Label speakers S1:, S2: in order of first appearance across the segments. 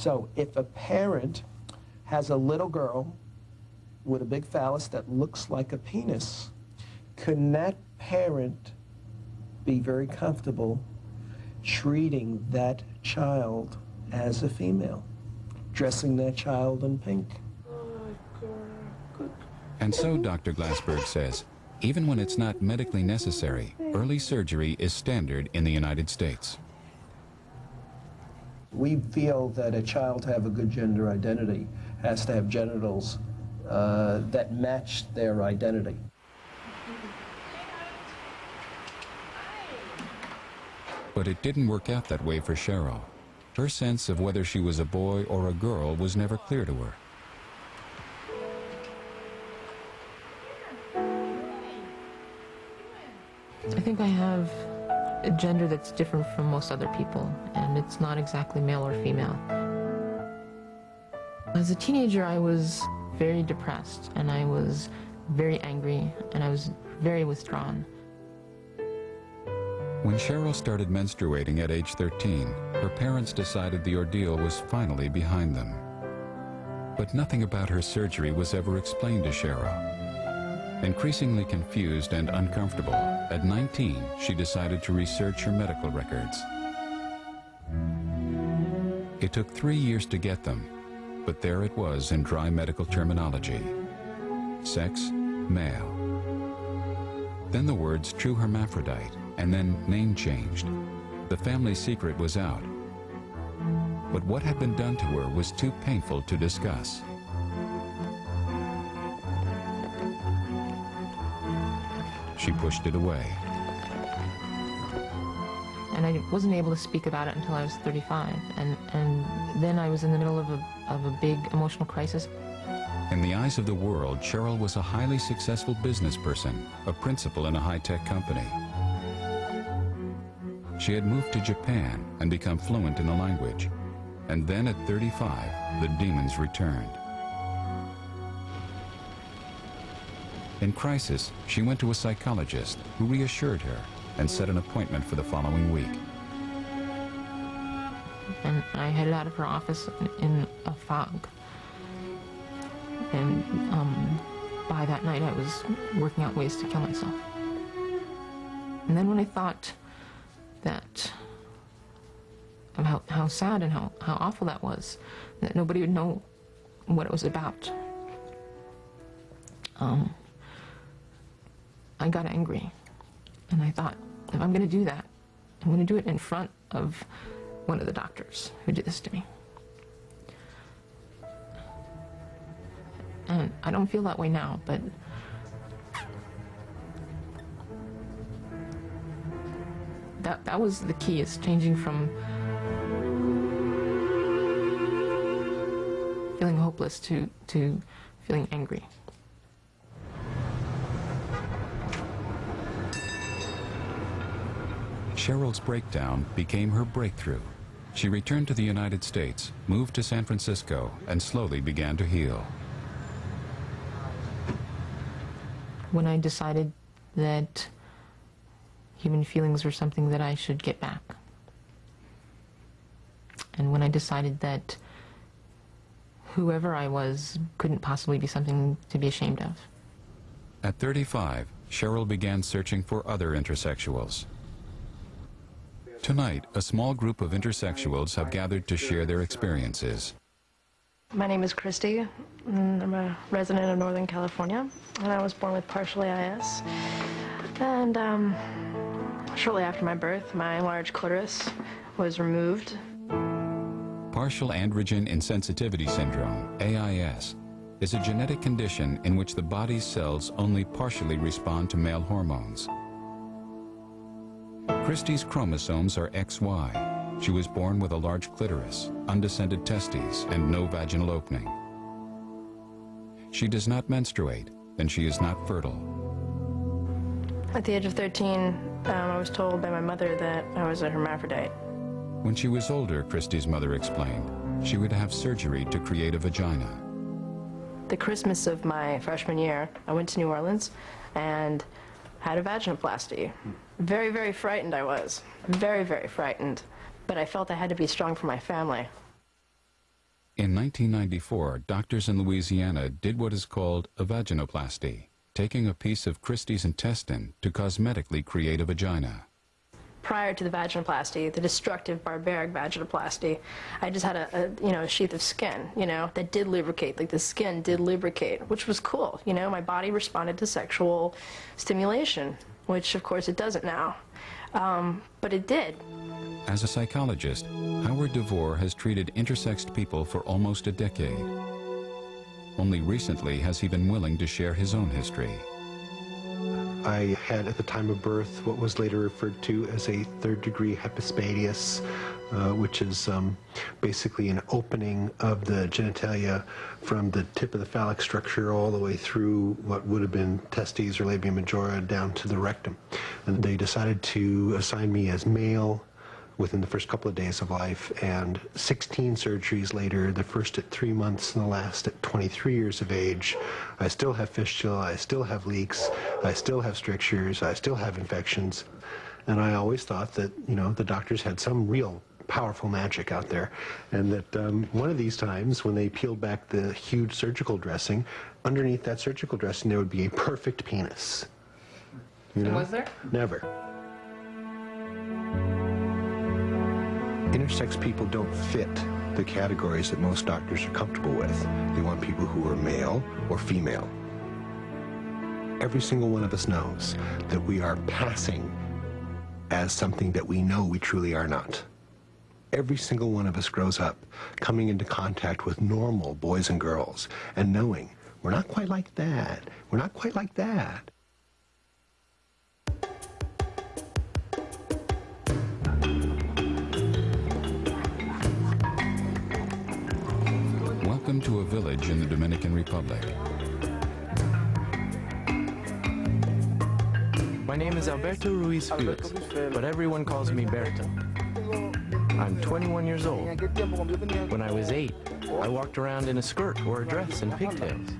S1: So if a parent has a little girl with a big phallus that looks like a penis, can that parent be very comfortable treating that child as a female, dressing that child in pink?
S2: And so, Dr. Glassberg says, even when it's not medically necessary, early surgery is standard in the United States.
S1: We feel that a child to have a good gender identity has to have genitals that match their identity.
S2: But it didn't work out that way for Cheryl. Her sense of whether she was a boy or a girl was never clear to her.
S3: I think I have a gender that's different from most other people, and it's not exactly male or female. As a teenager, I was very depressed, and I was very angry, and I was very withdrawn.
S2: When Cheryl started menstruating at age 13, her parents decided the ordeal was finally behind them. But nothing about her surgery was ever explained to Cheryl. Increasingly confused and uncomfortable, at 19, she decided to research her medical records. It took 3 years to get them, but there it was in dry medical terminology. Sex, male. Then the words true hermaphrodite, and then name changed. The family secret was out. But what had been done to her was too painful to discuss. She pushed it away.
S3: And I wasn't able to speak about it until I was 35. And then I was in the middle of a big emotional crisis.
S2: In the eyes of the world, Cheryl was a highly successful business person, a principal in a high-tech company. She had moved to Japan and become fluent in the language. And then at 35, the demons returned. In crisis, she went to a psychologist who reassured her and set an appointment for the following week.
S3: And I headed out of her office in a fog. And by that night, I was working out ways to kill myself. And then when I thought that of how sad and how awful that was, that nobody would know what it was about, I got angry. And I thought, if I'm going to do that, I'm going to do it in front of one of the doctors who did this to me. And I don't feel that way now, but that was the key, is changing from feeling hopeless to feeling angry.
S2: Cheryl's breakdown became her breakthrough. She returned to the United States, moved to San Francisco, and slowly began to heal.
S3: When I decided that human feelings were something that I should get back, and when I decided that whoever I was couldn't possibly be something to be ashamed of.
S2: At 35, Cheryl began searching for other intersexuals. Tonight, a small group of intersexuals have gathered to share their experiences.
S4: My name is Christy, and I'm a resident of Northern California, and I was born with partial AIS. And shortly after my birth, my enlarged clitoris was removed.
S2: Partial androgen insensitivity syndrome, AIS, is a genetic condition in which the body's cells only partially respond to male hormones. Christy's chromosomes are XY. She was born with a large clitoris, undescended testes, and no vaginal opening. She does not menstruate, and she is not fertile.
S4: At the age of 13, I was told by my mother that I was a hermaphrodite.
S2: When she was older, Christy's mother explained, she would have surgery to create a vagina.
S4: The Christmas of my freshman year, I went to New Orleans and had a vaginoplasty. Very, very frightened I was. Very, very frightened. But I felt I had to be strong for my family.
S2: In 1994, doctors in Louisiana did what is called a vaginoplasty, taking a piece of Christie's intestine to cosmetically create a vagina.
S4: Prior to the vaginoplasty, the destructive, barbaric vaginoplasty, I just had a sheath of skin, that did lubricate, like the skin did lubricate, which was cool, my body responded to sexual stimulation, which of course it doesn't now, but it did.
S2: As a psychologist, Howard DeVore has treated intersexed people for almost a decade. Only recently has he been willing to share his own history.
S5: I had at the time of birth what was later referred to as a third-degree epispadias, which is basically an opening of the genitalia from the tip of the phallic structure all the way through what would have been testes or labia majora down to the rectum. And they decided to assign me as male within the first couple of days of life, and 16 surgeries later, the first at 3 months and the last at 23 years of age, I still have fistula, I still have leaks, I still have strictures, I still have infections. And I always thought that, the doctors had some real powerful magic out there, and that one of these times when they peeled back the huge surgical dressing, underneath that surgical dressing there would be a perfect penis.
S3: Was there?
S5: Never. Intersex people don't fit the categories that most doctors are comfortable with. They want people who are male or female. Every single one of us knows that we are passing as something that we know we truly are not. Every single one of us grows up coming into contact with normal boys and girls and knowing we're not quite like that, we're not quite like that.
S2: Welcome to a village in the Dominican Republic.
S6: My name is Alberto Ruiz Felix, but everyone calls me Berto. I'm 21 years old. When I was 8, I walked around in a skirt or a dress and pigtails.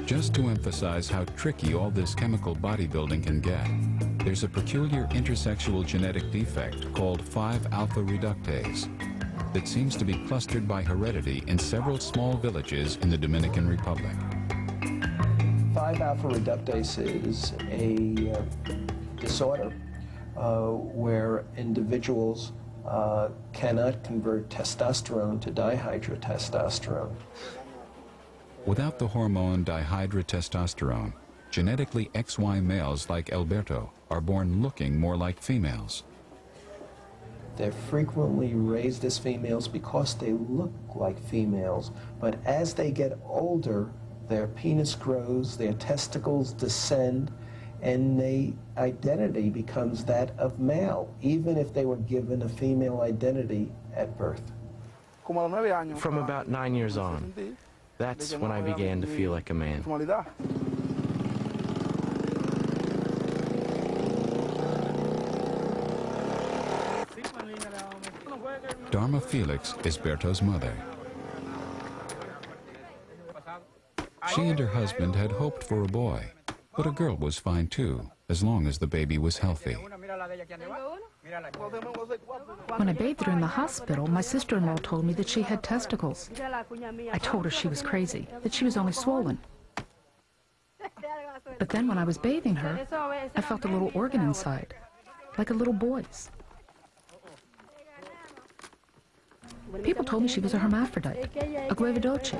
S2: Just to emphasize how tricky all this chemical bodybuilding can get, there's a peculiar intersexual genetic defect called 5-alpha reductase that seems to be clustered by heredity in several small villages in the Dominican Republic.
S1: 5-alpha reductase is a disorder where individuals cannot convert testosterone to dihydrotestosterone.
S2: Without the hormone dihydrotestosterone, genetically XY males like Alberto are born looking more like females.
S1: They're frequently raised as females because they look like females, but as they get older, their penis grows, their testicles descend, and their identity becomes that of male, even if they were given a female identity at birth.
S6: From about 9 years on, that's when I began to feel like a man.
S2: Dharma Felix is Berto's mother. She and her husband had hoped for a boy, but a girl was fine too, as long as the baby was healthy.
S7: When I bathed her in the hospital, my sister-in-law told me that she had testicles. I told her she was crazy, that she was only swollen. But then when I was bathing her, I felt a little organ inside, like a little boy's. People told me she was a hermaphrodite, a guevadoce.